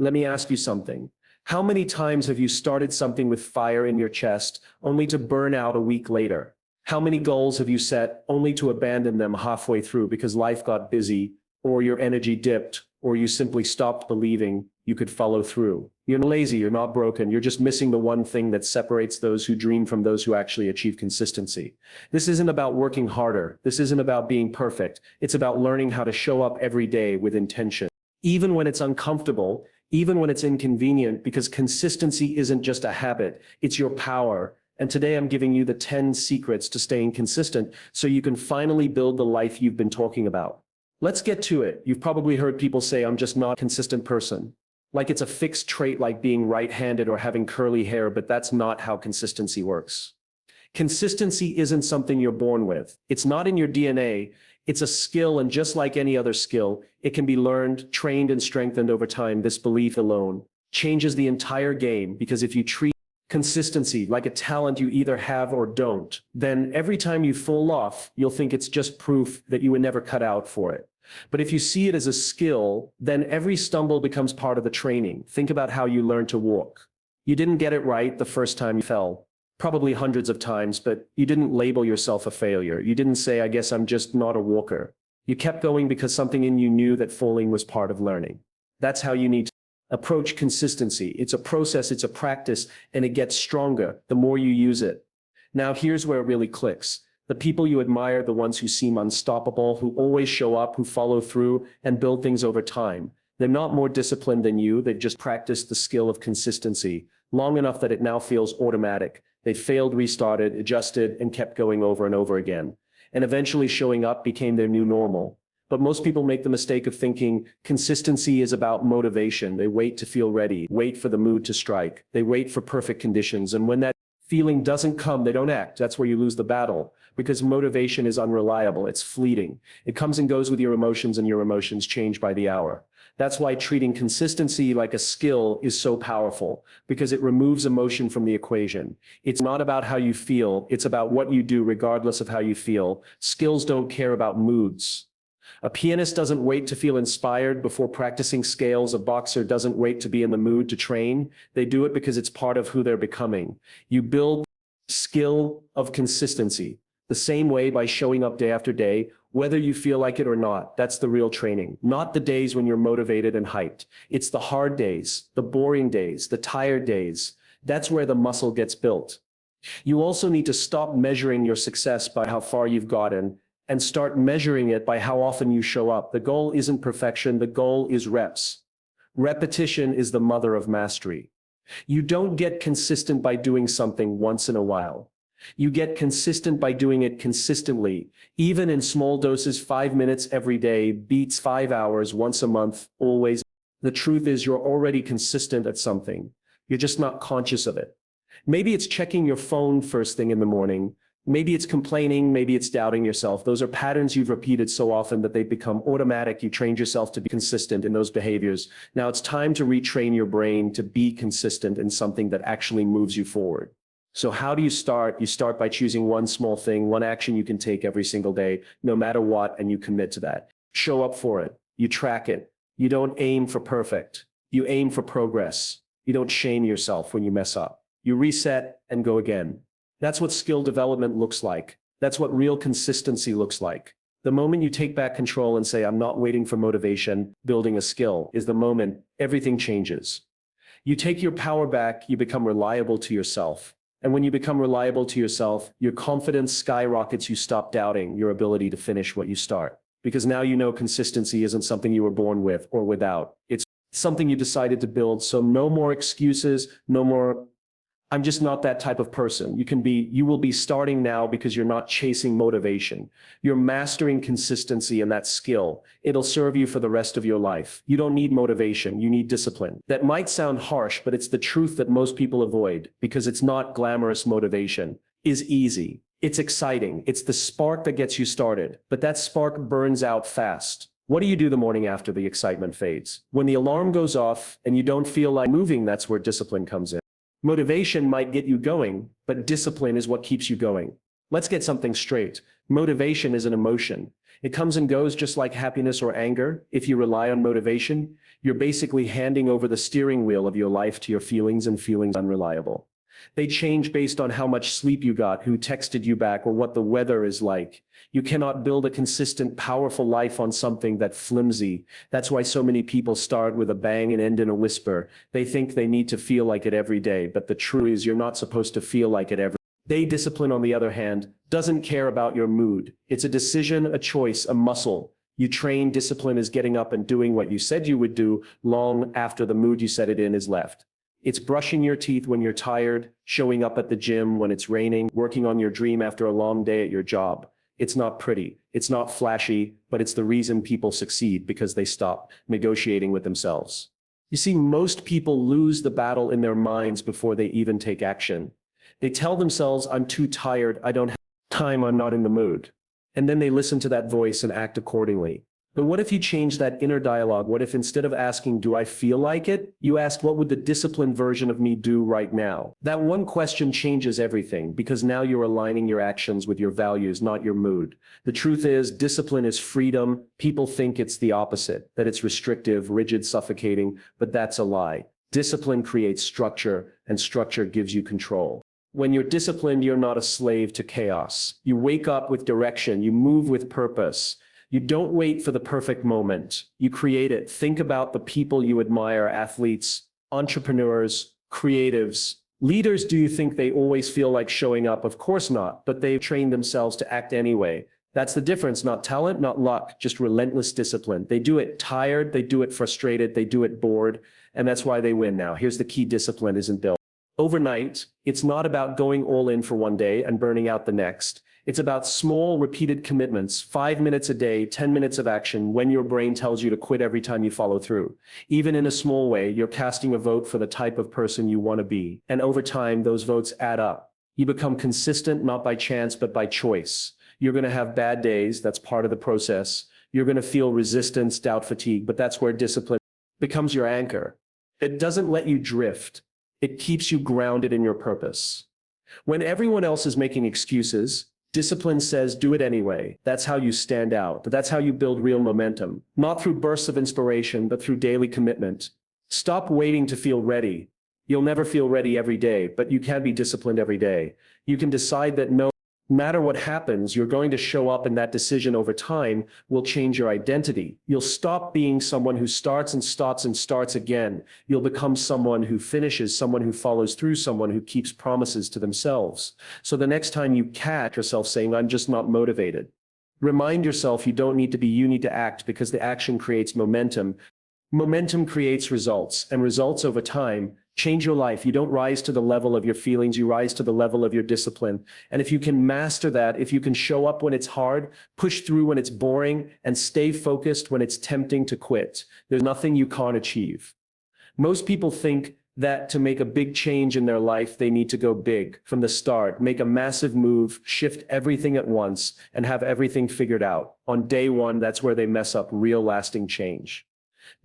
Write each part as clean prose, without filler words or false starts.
Let me ask you something. How many times have you started something with fire in your chest only to burn out a week later? How many goals have you set only to abandon them halfway through because life got busy, or your energy dipped, or you simply stopped believing you could follow through? You're not lazy, you're not broken, you're just missing the one thing that separates those who dream from those who actually achieve consistency. This isn't about working harder. This isn't about being perfect. It's about learning how to show up every day with intention, even when it's uncomfortable, even when it's inconvenient, because consistency isn't just a habit, it's your power. And today I'm giving you the 10 secrets to staying consistent so you can finally build the life you've been talking about. Let's get to it. You've probably heard people say, I'm just not a consistent person. Like it's a fixed trait like being right-handed or having curly hair, but that's not how consistency works. Consistency isn't something you're born with. It's not in your DNA. It's a skill, and just like any other skill, it can be learned, trained, and strengthened over time. This belief alone changes the entire game, because if you treat consistency like a talent you either have or don't, then every time you fall off, you'll think it's just proof that you were never cut out for it. But if you see it as a skill, then every stumble becomes part of the training. Think about how you learned to walk. You didn't get it right the first time you fell, probably hundreds of times, but you didn't label yourself a failure. You didn't say, I guess I'm just not a walker. You kept going because something in you knew that falling was part of learning. That's how you need to approach consistency. It's a process, it's a practice, and it gets stronger the more you use it. Now here's where it really clicks. The people you admire, the ones who seem unstoppable, who always show up, who follow through and build things over time. They're not more disciplined than you. They've just practiced the skill of consistency long enough that it now feels automatic. They failed, restarted, adjusted, and kept going over and over again. And eventually showing up became their new normal. But most people make the mistake of thinking consistency is about motivation. They wait to feel ready, wait for the mood to strike. They wait for perfect conditions. And when that feeling doesn't come, they don't act. That's where you lose the battle, because motivation is unreliable. It's fleeting. It comes and goes with your emotions, and your emotions change by the hour. That's why treating consistency like a skill is so powerful, because it removes emotion from the equation. It's not about how you feel. It's about what you do regardless of how you feel. Skills don't care about moods. A pianist doesn't wait to feel inspired before practicing scales. A boxer doesn't wait to be in the mood to train. They do it because it's part of who they're becoming. You build skill of consistency the same way, by showing up day after day, whether you feel like it or not. That's the real training, not the days when you're motivated and hyped. It's the hard days, the boring days, the tired days. That's where the muscle gets built. You also need to stop measuring your success by how far you've gotten and start measuring it by how often you show up. The goal isn't perfection. The goal is reps. Repetition is the mother of mastery. You don't get consistent by doing something once in a while. You get consistent by doing it consistently. Even in small doses, 5 minutes every day beats 5 hours once a month, always. The truth is, you're already consistent at something. You're just not conscious of it. Maybe it's checking your phone first thing in the morning. Maybe it's complaining, maybe it's doubting yourself. Those are patterns you've repeated so often that they've become automatic. You trained yourself to be consistent in those behaviors. Now it's time to retrain your brain to be consistent in something that actually moves you forward. So how do you start? You start by choosing one small thing, one action you can take every single day, no matter what, and you commit to that. Show up for it. You track it. You don't aim for perfect. You aim for progress. You don't shame yourself when you mess up. You reset and go again. That's what skill development looks like. That's what real consistency looks like. The moment you take back control and say, I'm not waiting for motivation, building a skill is the moment everything changes. You take your power back, you become reliable to yourself. And when you become reliable to yourself, your confidence skyrockets. You stop doubting your ability to finish what you start. Because now you know consistency isn't something you were born with or without. It's something you decided to build. So no more excuses, no more, I'm just not that type of person. You will be starting now because you're not chasing motivation. You're mastering consistency and that skill. It'll serve you for the rest of your life. You don't need motivation, you need discipline. That might sound harsh, but it's the truth that most people avoid, because it's not glamorous. Motivation is easy. It's exciting. It's the spark that gets you started, but that spark burns out fast. What do you do the morning after the excitement fades? When the alarm goes off and you don't feel like moving, that's where discipline comes in. Motivation might get you going, but discipline is what keeps you going. Let's get something straight. Motivation is an emotion. It comes and goes just like happiness or anger. If you rely on motivation, you're basically handing over the steering wheel of your life to your feelings, and feelings unreliable. They change based on how much sleep you got, who texted you back, or what the weather is like. You cannot build a consistent, powerful life on something that's flimsy. That's why so many people start with a bang and end in a whisper. They think they need to feel like it every day, but the truth is you're not supposed to feel like it every day. Discipline, on the other hand, doesn't care about your mood. It's a decision, a choice, a muscle. You train discipline as getting up and doing what you said you would do long after the mood you set it in is left. It's brushing your teeth when you're tired, showing up at the gym when it's raining, working on your dream after a long day at your job. It's not pretty, it's not flashy, but it's the reason people succeed, because they stop negotiating with themselves. You see, most people lose the battle in their minds before they even take action. They tell themselves, I'm too tired, I don't have time, I'm not in the mood. And then they listen to that voice and act accordingly. But what if you change that inner dialogue? What if instead of asking, do I feel like it? You ask, what would the disciplined version of me do right now? That one question changes everything, because now you're aligning your actions with your values, not your mood. The truth is, discipline is freedom. People think it's the opposite, that it's restrictive, rigid, suffocating, but that's a lie. Discipline creates structure, and structure gives you control. When you're disciplined, you're not a slave to chaos. You wake up with direction, you move with purpose. You don't wait for the perfect moment. You create it. Think about the people you admire: athletes, entrepreneurs, creatives, leaders. Do you think they always feel like showing up? Of course not, but they've trained themselves to act anyway. That's the difference. Not talent, not luck, just relentless discipline. They do it tired, they do it frustrated, they do it bored, and that's why they win. Now, here's the key: discipline isn't built overnight. It's not about going all in for one day and burning out the next. It's about small, repeated commitments, 5 minutes a day, 10 minutes of action when your brain tells you to quit every time you follow through. Even in a small way, you're casting a vote for the type of person you want to be. And over time, those votes add up. You become consistent, not by chance, but by choice. You're going to have bad days. That's part of the process. You're going to feel resistance, doubt, fatigue, but that's where discipline becomes your anchor. It doesn't let you drift. It keeps you grounded in your purpose. When everyone else is making excuses, discipline says, do it anyway. That's how you stand out. That's how you build real momentum. Not through bursts of inspiration, but through daily commitment. Stop waiting to feel ready. You'll never feel ready every day, but you can be disciplined every day. You can decide that no matter what happens, you're going to show up, and that decision over time will change your identity. You'll stop being someone who starts and stops and starts again. You'll become someone who finishes, someone who follows through, someone who keeps promises to themselves. So the next time you catch yourself saying, I'm just not motivated, remind yourself you don't need to be, you need to act, because the action creates momentum. Momentum creates results, and results over time change your life. You don't rise to the level of your feelings, you rise to the level of your discipline. And if you can master that, if you can show up when it's hard, push through when it's boring, and stay focused when it's tempting to quit, there's nothing you can't achieve. Most people think that to make a big change in their life, they need to go big from the start, make a massive move, shift everything at once, and have everything figured out. On day one, that's where they mess up. Real lasting change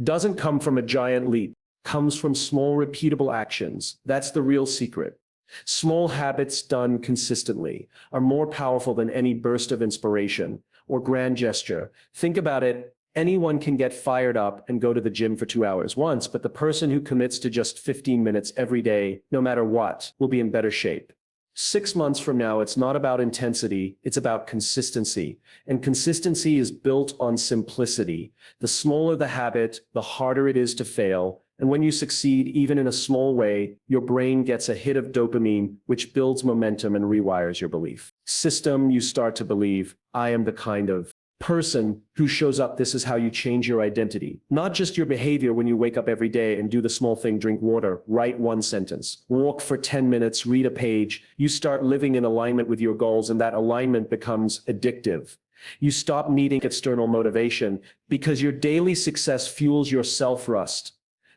doesn't come from a giant leap. Comes from small, repeatable actions. That's the real secret. Small habits done consistently are more powerful than any burst of inspiration or grand gesture. Think about it. Anyone can get fired up and go to the gym for 2 hours once, but the person who commits to just 15 minutes every day, no matter what, will be in better shape. 6 months from now, it's not about intensity, it's about consistency. And consistency is built on simplicity. The smaller the habit, the harder it is to fail. And when you succeed, even in a small way, your brain gets a hit of dopamine, which builds momentum and rewires your belief system. You start to believe, I am the kind of person who shows up. This is how you change your identity. Not just your behavior when you wake up every day and do the small thing: drink water, write one sentence, walk for 10 minutes, read a page. You start living in alignment with your goals, and that alignment becomes addictive. You stop needing external motivation because your daily success fuels your self-trust.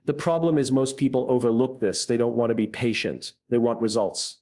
The problem is most people overlook this. They don't want to be patient. They want results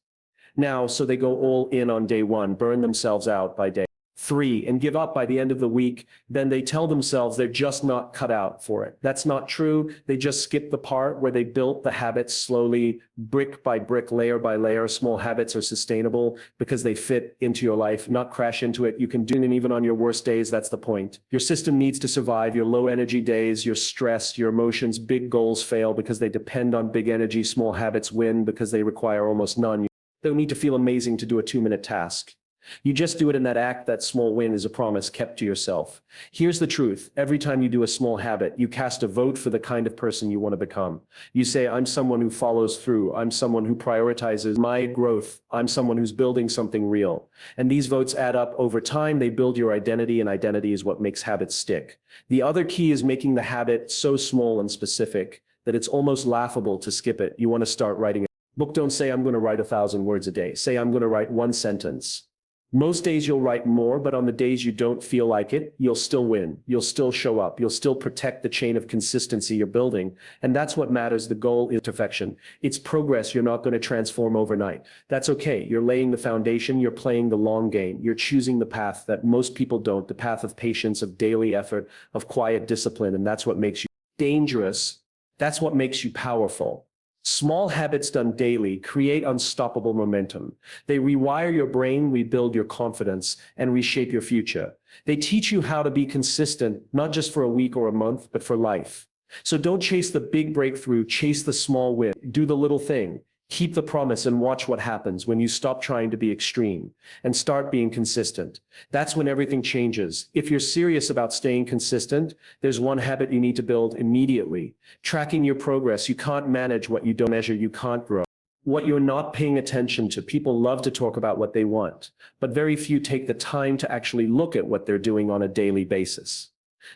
now, so they go all in on day one, burn themselves out by day 3 and give up by the end of the week, then they tell themselves they're just not cut out for it. That's not true. They just skip the part where they built the habits slowly, brick by brick, layer by layer. Small habits are sustainable because they fit into your life, not crash into it. You can do them even on your worst days. That's the point. Your system needs to survive your low energy days, your stress, your emotions. Big goals fail because they depend on big energy. Small habits win because they require almost none. You don't need to feel amazing to do a 2-minute task. You just do it in that act. That small win is a promise kept to yourself. Here's the truth. Every time you do a small habit, you cast a vote for the kind of person you want to become. You say, I'm someone who follows through. I'm someone who prioritizes my growth. I'm someone who's building something real. And these votes add up over time. They build your identity, and identity is what makes habits stick. The other key is making the habit so small and specific that it's almost laughable to skip it. You want to start writing a book. Don't say, I'm going to write 1,000 words a day. Say, I'm going to write 1 sentence. Most days you'll write more, but on the days you don't feel like it, you'll still win. You'll still show up. You'll still protect the chain of consistency you're building. And that's what matters. The goal is perfection. It's progress. You're not going to transform overnight. That's okay. You're laying the foundation. You're playing the long game. You're choosing the path that most people don't, the path of patience, of daily effort, of quiet discipline. And that's what makes you dangerous. That's what makes you powerful. Small habits done daily create unstoppable momentum. They rewire your brain, rebuild your confidence, and reshape your future. They teach you how to be consistent, not just for a week or a month, but for life. So don't chase the big breakthrough, chase the small win. Do the little thing. Keep the promise and watch what happens when you stop trying to be extreme and start being consistent. That's when everything changes. If you're serious about staying consistent, there's one habit you need to build immediately. Tracking your progress. You can't manage what you don't measure. You can't grow. What you're not paying attention to. People love to talk about what they want, but very few take the time to actually look at what they're doing on a daily basis.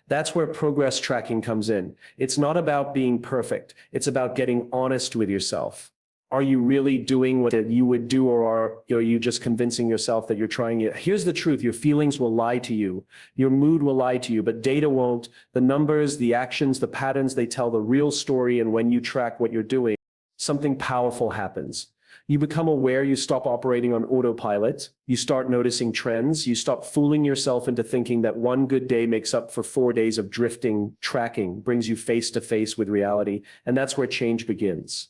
That's where progress tracking comes in. It's not about being perfect. It's about getting honest with yourself. Are you really doing what you would do, or are you just convincing yourself that you're trying it? Here's the truth. Your feelings will lie to you. Your mood will lie to you, but data won't. The numbers, the actions, the patterns, they tell the real story. And when you track what you're doing, something powerful happens. You become aware. You stop operating on autopilot. You start noticing trends. You stop fooling yourself into thinking that one good day makes up for 4 days of drifting. Tracking brings you face to face with reality. And that's where change begins.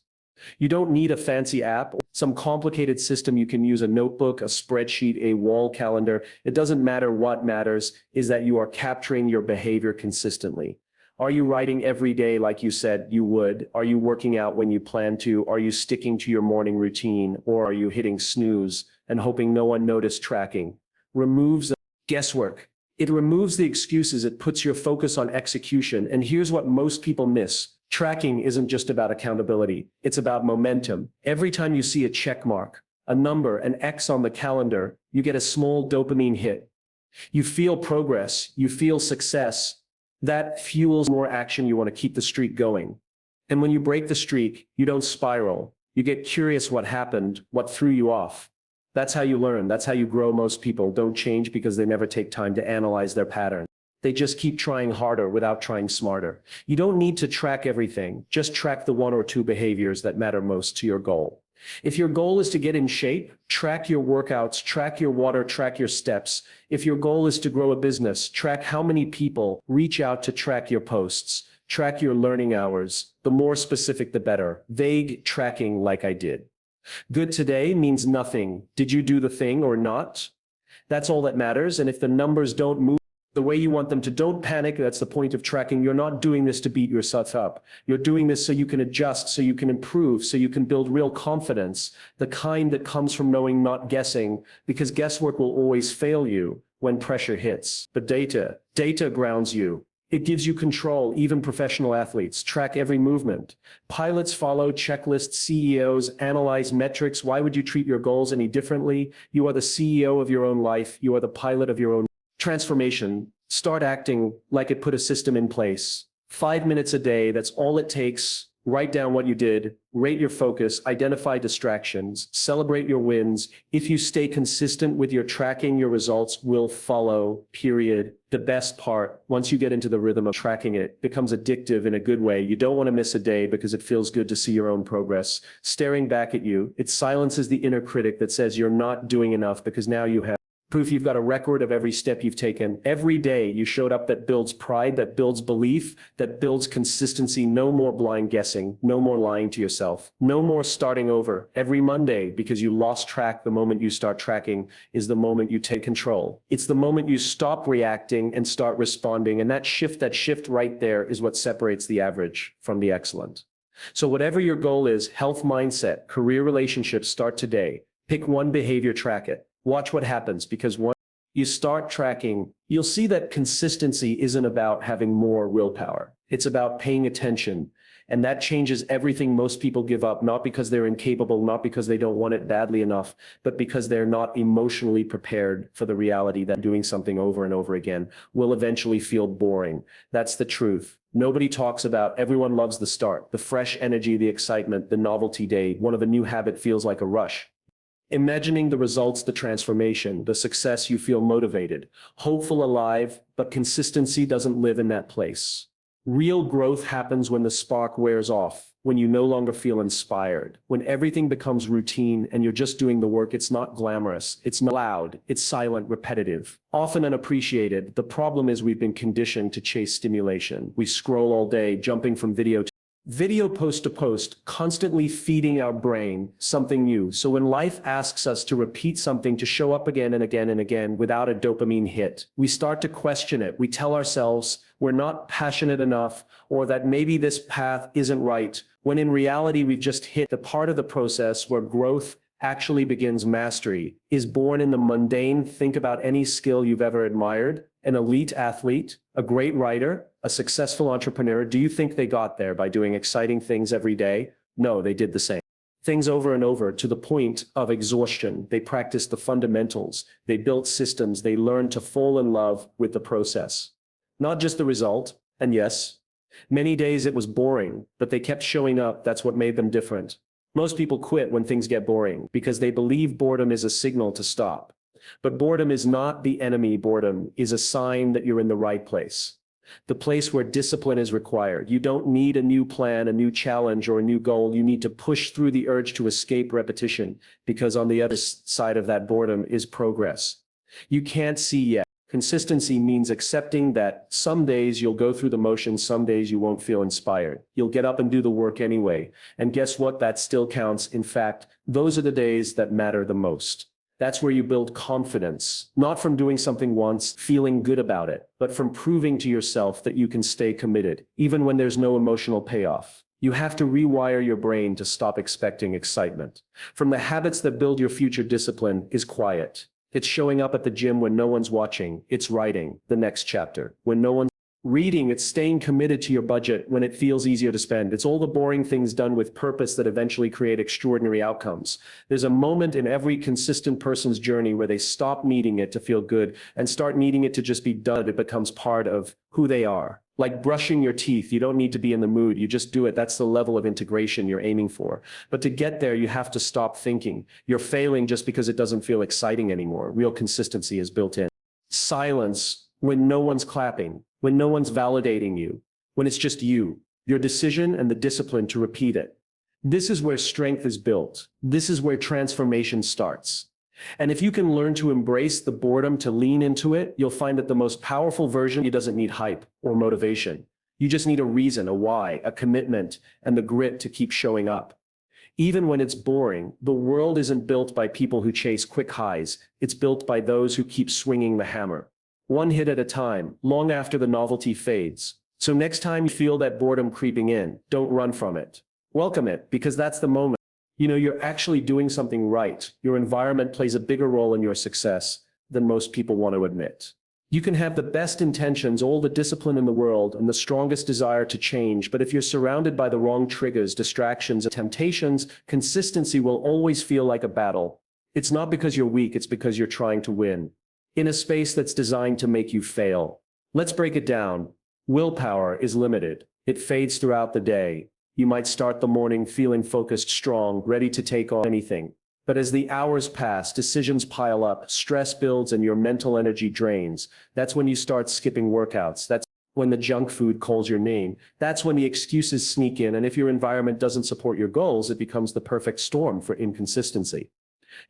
You don't need a fancy app, some complicated system. You can use a notebook, a spreadsheet, a wall calendar. It doesn't matter. What matters is that you are capturing your behavior consistently. Are you writing every day like you said you would? Are you working out when you plan to? Are you sticking to your morning routine? Or are you hitting snooze and hoping no one noticed? Tracking removes the guesswork. It removes the excuses. It puts your focus on execution. And here's what most people miss. Tracking isn't just about accountability. It's about momentum. Every time you see a check mark, a number, an X on the calendar, you get a small dopamine hit. You feel progress. You feel success. That fuels more action. You want to keep the streak going. And when you break the streak, you don't spiral. You get curious what happened, what threw you off. That's how you learn. That's how you grow. Most people don't change because they never take time to analyze their pattern. They just keep trying harder without trying smarter. You don't need to track everything. Just track the 1 or 2 behaviors that matter most to your goal. If your goal is to get in shape, track your workouts, track your water, track your steps. If your goal is to grow a business, track how many people reach out to track your posts, track your learning hours. The more specific, the better. Vague tracking like I did. Good today means nothing. Did you do the thing or not? That's all that matters. And if the numbers don't move the way you want them to, don't panic. That's the point of tracking. You're not doing this to beat yourself up. You're doing this so you can adjust, so you can improve, so you can build real confidence, the kind that comes from knowing, not guessing, because guesswork will always fail you when pressure hits. But data grounds you. It gives you control. Even professional athletes track every movement. Pilots follow checklists. CEOs analyze metrics. Why would you treat your goals any differently? You are the CEO of your own life. You are the pilot of your own transformation. Start acting like it. Put a system in place. 5 minutes a day, that's all it takes. Write down what you did, rate your focus, identify distractions, celebrate your wins. If you stay consistent with your tracking, your results will follow, period. The best part, once you get into the rhythm of tracking, it becomes addictive in a good way. You don't want to miss a day because it feels good to see your own progress staring back at you. It silences the inner critic that says you're not doing enough, because now you have Proof you've got a record of every step you've taken. Every day you showed up. That builds pride, that builds belief, that builds consistency. No more blind guessing, no more lying to yourself, no more starting over every Monday because you lost track. The moment you start tracking is the moment you take control. It's the moment you stop reacting and start responding. And that shift right there is what separates the average from the excellent. So whatever your goal is, health, mindset, career, relationships, start today. Pick one behavior, track it. Watch what happens, because once you start tracking, you'll see that consistency isn't about having more willpower. It's about paying attention. And that changes everything. Most people give up, not because they're incapable, not because they don't want it badly enough, but because they're not emotionally prepared for the reality that doing something over and over again will eventually feel boring. That's the truth. Nobody talks about, everyone loves the start, the fresh energy, the excitement, the novelty day. One of a new habit feels like a rush. Imagining the results, the transformation, the success, you feel motivated, hopeful, alive, but consistency doesn't live in that place. Real growth happens when the spark wears off, when you no longer feel inspired, when everything becomes routine and you're just doing the work. It's not glamorous, it's not loud, it's silent, repetitive, often unappreciated. The problem is we've been conditioned to chase stimulation. We scroll all day, jumping from video post to post, constantly feeding our brain something new. So when life asks us to repeat something, to show up again and again and again without a dopamine hit, we start to question it. We tell ourselves we're not passionate enough, or that maybe this path isn't right, when in reality we've just hit the part of the process where growth actually begins. Mastery is born in the mundane. Think about any skill you've ever admired. An elite athlete, a great writer, a successful entrepreneur. Do you think they got there by doing exciting things every day? No, they did the same things over and over to the point of exhaustion. They practiced the fundamentals. They built systems. They learned to fall in love with the process, not just the result. And yes, many days it was boring, but they kept showing up. That's what made them different. Most people quit when things get boring because they believe boredom is a signal to stop. But boredom is not the enemy. Boredom is a sign that you're in the right place. The place where discipline is required. You don't need a new plan, a new challenge, or a new goal. You need to push through the urge to escape repetition, because on the other side of that boredom is progress. You can't see yet. Consistency means accepting that some days you'll go through the motions, some days you won't feel inspired. You'll get up and do the work anyway. And guess what? That still counts. In fact, those are the days that matter the most. That's where you build confidence, not from doing something once, feeling good about it, but from proving to yourself that you can stay committed, even when there's no emotional payoff. You have to rewire your brain to stop expecting excitement. From the habits that build your future, discipline is quiet. It's showing up at the gym when no one's watching. It's writing the next chapter when no one's reading. It's staying committed to your budget when it feels easier to spend. It's all the boring things done with purpose that eventually create extraordinary outcomes. There's a moment in every consistent person's journey where they stop needing it to feel good and start needing it to just be done. It becomes part of who they are. Like brushing your teeth, you don't need to be in the mood, you just do it. That's the level of integration you're aiming for. But to get there, you have to stop thinking you're failing just because it doesn't feel exciting anymore. Real consistency is built in. Silence when no one's clapping, when no one's validating you, when it's just you, your decision and the discipline to repeat it. This is where strength is built. This is where transformation starts. And if you can learn to embrace the boredom, to lean into it, you'll find that the most powerful version, it doesn't need hype or motivation. You just need a reason, a why, a commitment, and the grit to keep showing up. Even when it's boring, the world isn't built by people who chase quick highs. It's built by those who keep swinging the hammer, one hit at a time, long after the novelty fades. So next time you feel that boredom creeping in, don't run from it. Welcome it, because that's the moment. You're actually doing something right. Your environment plays a bigger role in your success than most people want to admit. You can have the best intentions, all the discipline in the world, and the strongest desire to change, but if you're surrounded by the wrong triggers, distractions, and temptations, consistency will always feel like a battle. It's not because you're weak, it's because you're trying to win in a space that's designed to make you fail. Let's break it down. Willpower is limited. It fades throughout the day. You might start the morning feeling focused, strong, ready to take on anything. But as the hours pass, decisions pile up, stress builds, and your mental energy drains. That's when you start skipping workouts. That's when the junk food calls your name. That's when the excuses sneak in, and if your environment doesn't support your goals, it becomes the perfect storm for inconsistency.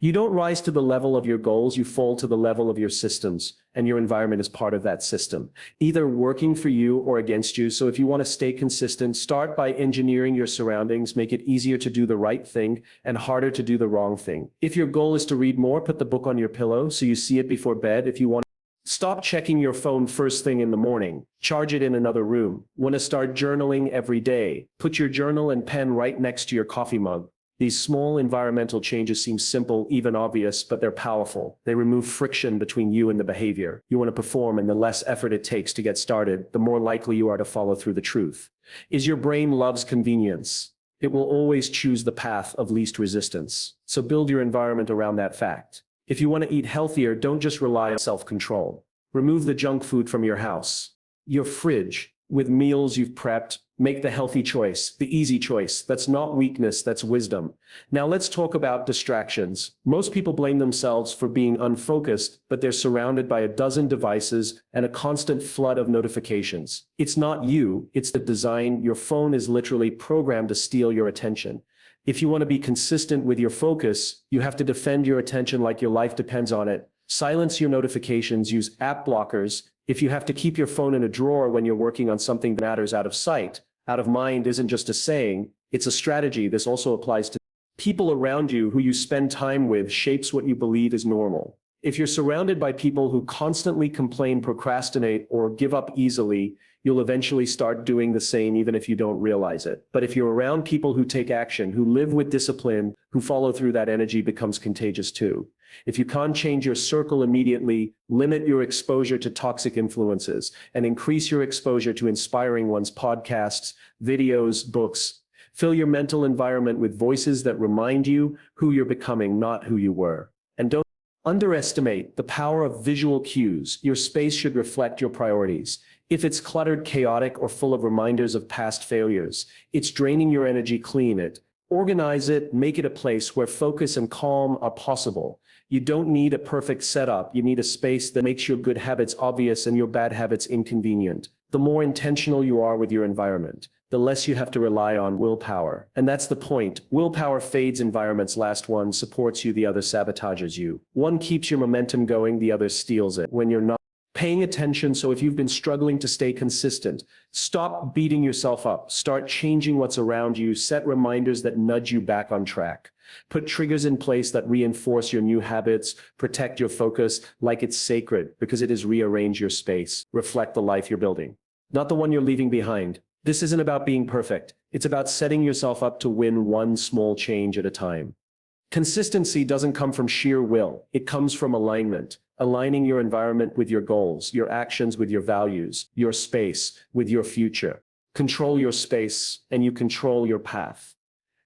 You don't rise to the level of your goals, you fall to the level of your systems, and your environment is part of that system, either working for you or against you. So if you want to stay consistent, start by engineering your surroundings, make it easier to do the right thing and harder to do the wrong thing. If your goal is to read more, put the book on your pillow so you see it before bed. If you want, stop checking your phone first thing in the morning. Charge it in another room. Want to start journaling every day? Put your journal and pen right next to your coffee mug. These small environmental changes seem simple, even obvious, but they're powerful. They remove friction between you and the behavior you want to perform, and the less effort it takes to get started, the more likely you are to follow through the truth. Is your brain loves convenience? It will always choose the path of least resistance. So build your environment around that fact. If you want to eat healthier, don't just rely on self-control. Remove the junk food from your house, your fridge, with meals you've prepped. Make the healthy choice, the easy choice. That's not weakness, that's wisdom. Now let's talk about distractions. Most people blame themselves for being unfocused, but they're surrounded by a dozen devices and a constant flood of notifications. It's not you, it's the design. Your phone is literally programmed to steal your attention. If you want to be consistent with your focus, you have to defend your attention like your life depends on it. Silence your notifications, use app blockers. If you have to keep your phone in a drawer when you're working on something that matters, out of sight, out of mind isn't just a saying, it's a strategy. This also applies to people around you. Who you spend time with shapes what you believe is normal. If you're surrounded by people who constantly complain, procrastinate, or give up easily, you'll eventually start doing the same even if you don't realize it. But if you're around people who take action, who live with discipline, who follow through, that energy becomes contagious too. If you can't change your circle immediately, limit your exposure to toxic influences and increase your exposure to inspiring ones, podcasts, videos, books. Fill your mental environment with voices that remind you who you're becoming, not who you were. And don't underestimate the power of visual cues. Your space should reflect your priorities. If it's cluttered, chaotic, or full of reminders of past failures, it's draining your energy. Clean it. Organize it. Make it a place where focus and calm are possible. You don't need a perfect setup. You need a space that makes your good habits obvious and your bad habits inconvenient. The more intentional you are with your environment, the less you have to rely on willpower. And that's the point. Willpower fades, environments last. One supports you, the other sabotages you. One keeps your momentum going, the other steals it when you're not paying attention. So if you've been struggling to stay consistent, stop beating yourself up. Start changing what's around you. Set reminders that nudge you back on track. Put triggers in place that reinforce your new habits. Protect your focus like it's sacred, because it is rearrange your space. Reflect the life you're building, not the one you're leaving behind. This isn't about being perfect. It's about setting yourself up to win one small change at a time. Consistency doesn't come from sheer will. It comes from alignment. Aligning your environment with your goals, your actions with your values, your space with your future. Control your space and you control your path.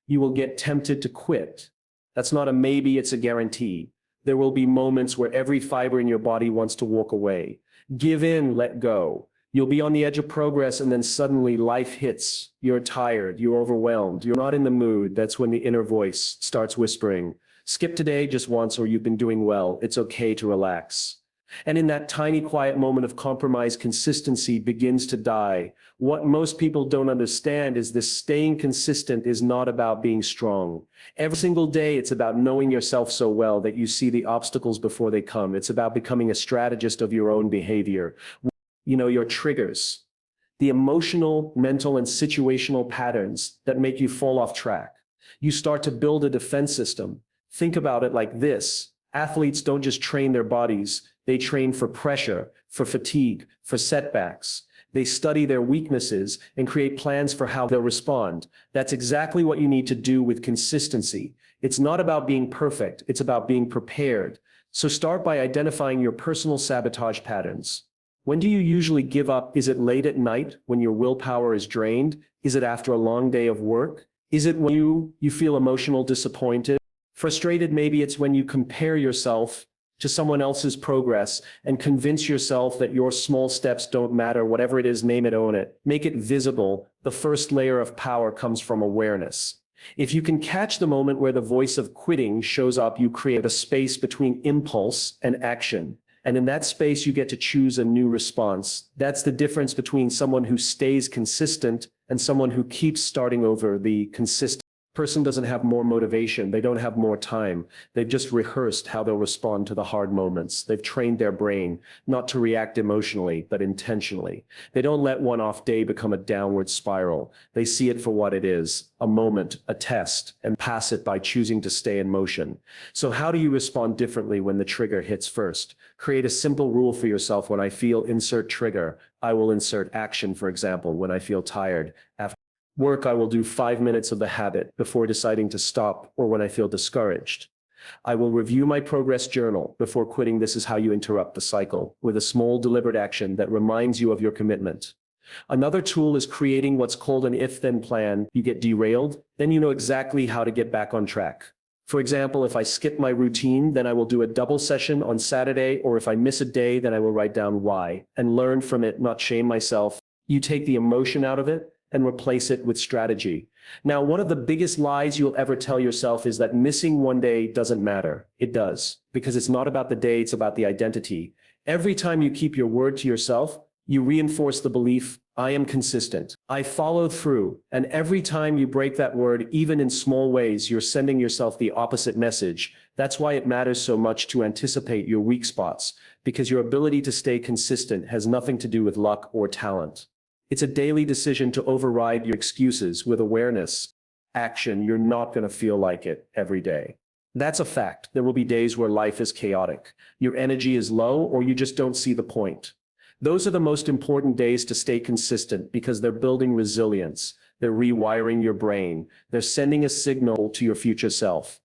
You will get tempted to quit. That's not a maybe, it's a guarantee. There will be moments where every fiber in your body wants to walk away. Give in, let go. You'll be on the edge of progress, and then suddenly life hits. You're tired, you're overwhelmed, you're not in the mood. That's when the inner voice starts whispering, skip today just once, or you've been doing well. It's okay to relax. And in that tiny quiet moment of compromise, consistency begins to die. What most people don't understand is this: staying consistent is not about being strong. Every single day, it's about knowing yourself so well that you see the obstacles before they come. It's about becoming a strategist of your own behavior. You know, your triggers, the emotional, mental, and situational patterns that make you fall off track. You start to build a defense system. Think about it like this. Athletes don't just train their bodies. They train for pressure, for fatigue, for setbacks. They study their weaknesses and create plans for how they'll respond. That's exactly what you need to do with consistency. It's not about being perfect. It's about being prepared. So start by identifying your personal sabotage patterns. When do you usually give up? Is it late at night when your willpower is drained? Is it after a long day of work? Is it when you feel emotional, disappointed, frustrated? Maybe it's when you compare yourself to someone else's progress and convince yourself that your small steps don't matter. Whatever it is, name it, own it. Make it visible. The first layer of power comes from awareness. If you can catch the moment where the voice of quitting shows up, you create a space between impulse and action. And in that space, you get to choose a new response. That's the difference between someone who stays consistent and someone who keeps starting over. The consistent Person doesn't have more motivation. They don't have more time. They've just rehearsed how they'll respond to the hard moments. They've trained their brain not to react emotionally, but intentionally. They don't let one off day become a downward spiral. They see it for what it is, a moment, a test, and pass it by choosing to stay in motion. So how do you respond differently when the trigger hits first? Create a simple rule for yourself. When I feel insert trigger, I will insert action. For example, when I feel tired, after work, I will do 5 minutes of the habit before deciding to stop, or when I feel discouraged. I will review my progress journal before quitting. This is how you interrupt the cycle, with a small deliberate action that reminds you of your commitment. Another tool is creating what's called an if-then plan. You get derailed, then you know exactly how to get back on track. For example, if I skip my routine, then I will do a double session on Saturday, or if I miss a day, then I will write down why and learn from it, not shame myself. You take the emotion out of it and replace it with strategy. Now, one of the biggest lies you'll ever tell yourself is that missing one day doesn't matter. It does, because it's not about the day, it's about the identity. Every time you keep your word to yourself, you reinforce the belief, I am consistent, I follow through. And every time you break that word, even in small ways, you're sending yourself the opposite message. That's why it matters so much to anticipate your weak spots, because your ability to stay consistent has nothing to do with luck or talent. It's a daily decision to override your excuses with awareness. Action. You're not going to feel like it every day. That's a fact. There will be days where life is chaotic. Your energy is low, or you just don't see the point. Those are the most important days to stay consistent, because they're building resilience. They're rewiring your brain. They're sending a signal to your future self.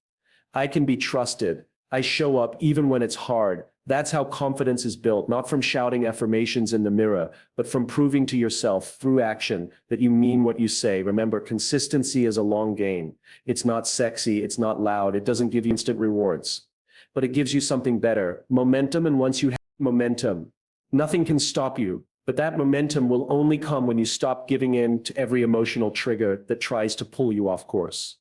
I can be trusted. I show up even when it's hard. That's how confidence is built, not from shouting affirmations in the mirror, but from proving to yourself through action that you mean what you say. Remember, consistency is a long game. It's not sexy, it's not loud, it doesn't give you instant rewards, but it gives you something better, momentum. And once you have momentum, nothing can stop you. But that momentum will only come when you stop giving in to every emotional trigger that tries to pull you off course.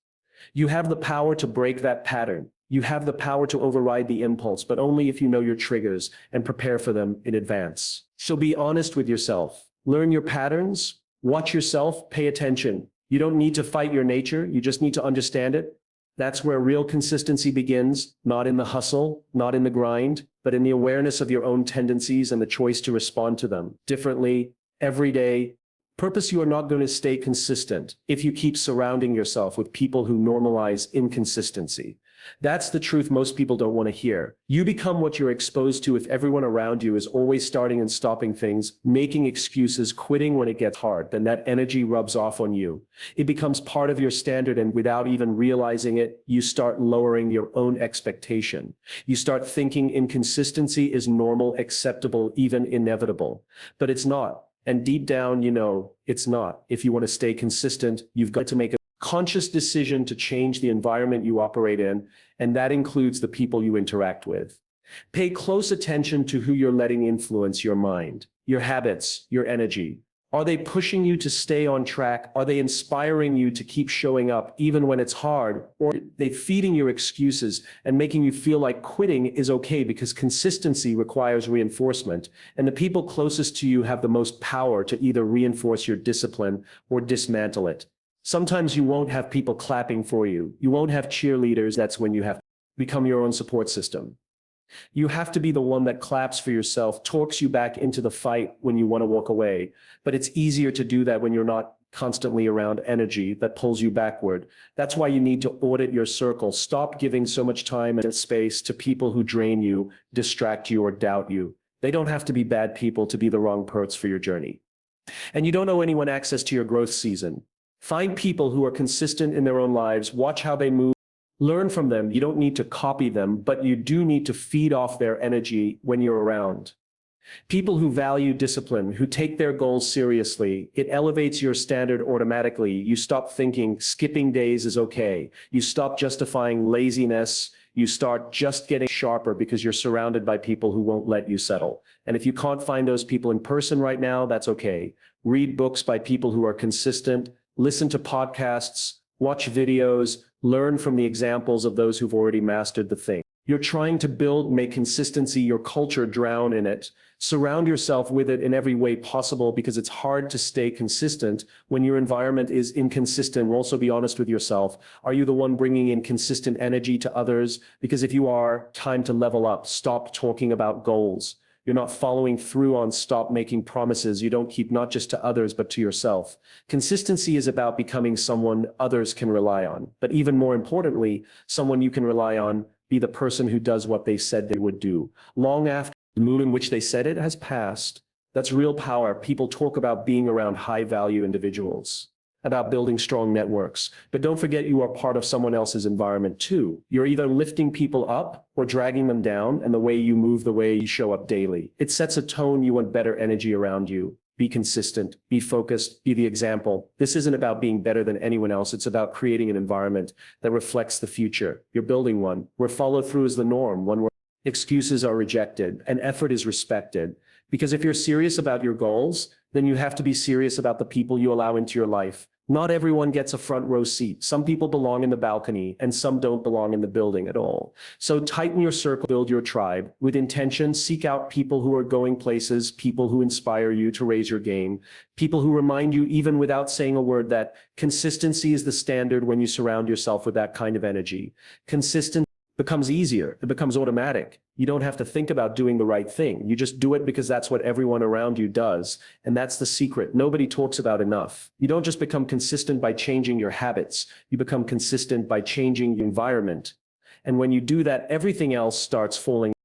You have the power to break that pattern. You have the power to override the impulse, but only if you know your triggers and prepare for them in advance. So be honest with yourself. Learn your patterns. Watch yourself. Pay attention. You don't need to fight your nature. You just need to understand it. That's where real consistency begins, not in the hustle, not in the grind, but in the awareness of your own tendencies and the choice to respond to them differently every day. Purpose. You are not going to stay consistent if you keep surrounding yourself with people who normalize inconsistency. That's the truth most people don't want to hear. You become what you're exposed to. If everyone around you is always starting and stopping things, making excuses, quitting when it gets hard, then that energy rubs off on you. It becomes part of your standard, and without even realizing it, you start lowering your own expectation. You start thinking inconsistency is normal, acceptable, even inevitable. But it's not. And deep down, you know it's not. If you want to stay consistent, you've got to make a conscious decision to change the environment you operate in, and that includes the people you interact with. Pay close attention to who you're letting influence your mind, your habits, your energy. Are they pushing you to stay on track? Are they inspiring you to keep showing up even when it's hard? Or are they feeding your excuses and making you feel like quitting is okay? Because consistency requires reinforcement, and the people closest to you have the most power to either reinforce your discipline or dismantle it. Sometimes you won't have people clapping for you. You won't have cheerleaders. That's when you have to become your own support system. You have to be the one that claps for yourself, talks you back into the fight when you want to walk away. But it's easier to do that when you're not constantly around energy that pulls you backward. That's why you need to audit your circle. Stop giving so much time and space to people who drain you, distract you, or doubt you. They don't have to be bad people to be the wrong parts for your journey. And you don't owe anyone access to your growth season. Find people who are consistent in their own lives. Watch how they move. Learn from them. You don't need to copy them, but you do need to feed off their energy when you're around. People who value discipline, who take their goals seriously, it elevates your standard automatically. You stop thinking skipping days is okay. You stop justifying laziness. You start just getting sharper because you're surrounded by people who won't let you settle. And if you can't find those people in person right now, that's okay. Read books by people who are consistent. Listen to podcasts, watch videos, learn from the examples of those who've already mastered the thing. You're trying to build, make consistency your culture, drown in it. Surround yourself with it in every way possible because it's hard to stay consistent when your environment is inconsistent. Also be honest with yourself. Are you the one bringing in consistent energy to others? Because if you are, time to level up. Stop talking about goals. You're not following through on, stop making promises you don't keep, not just to others, but to yourself. Consistency is about becoming someone others can rely on. But even more importantly, someone you can rely on. Be the person who does what they said they would do. Long after the mood in which they said it has passed, that's real power. People talk about being around high-value individuals, about building strong networks. But don't forget you are part of someone else's environment too. You're either lifting people up or dragging them down, and the way you move, the way you show up daily. It sets a tone. You want better energy around you. Be consistent, be focused, be the example. This isn't about being better than anyone else. It's about creating an environment that reflects the future. You're building one where follow through is the norm, one where excuses are rejected and effort is respected. Because if you're serious about your goals, then you have to be serious about the people you allow into your life. Not everyone gets a front row seat. Some people belong in the balcony and some don't belong in the building at all. So tighten your circle, build your tribe with intention. Seek out people who are going places, people who inspire you to raise your game, people who remind you even without saying a word that consistency is the standard. When you surround yourself with that kind of energy, consistency becomes easier. It becomes automatic. You don't have to think about doing the right thing. You just do it because that's what everyone around you does. And that's the secret nobody talks about enough. You don't just become consistent by changing your habits. You become consistent by changing your environment. And when you do that, everything else starts falling.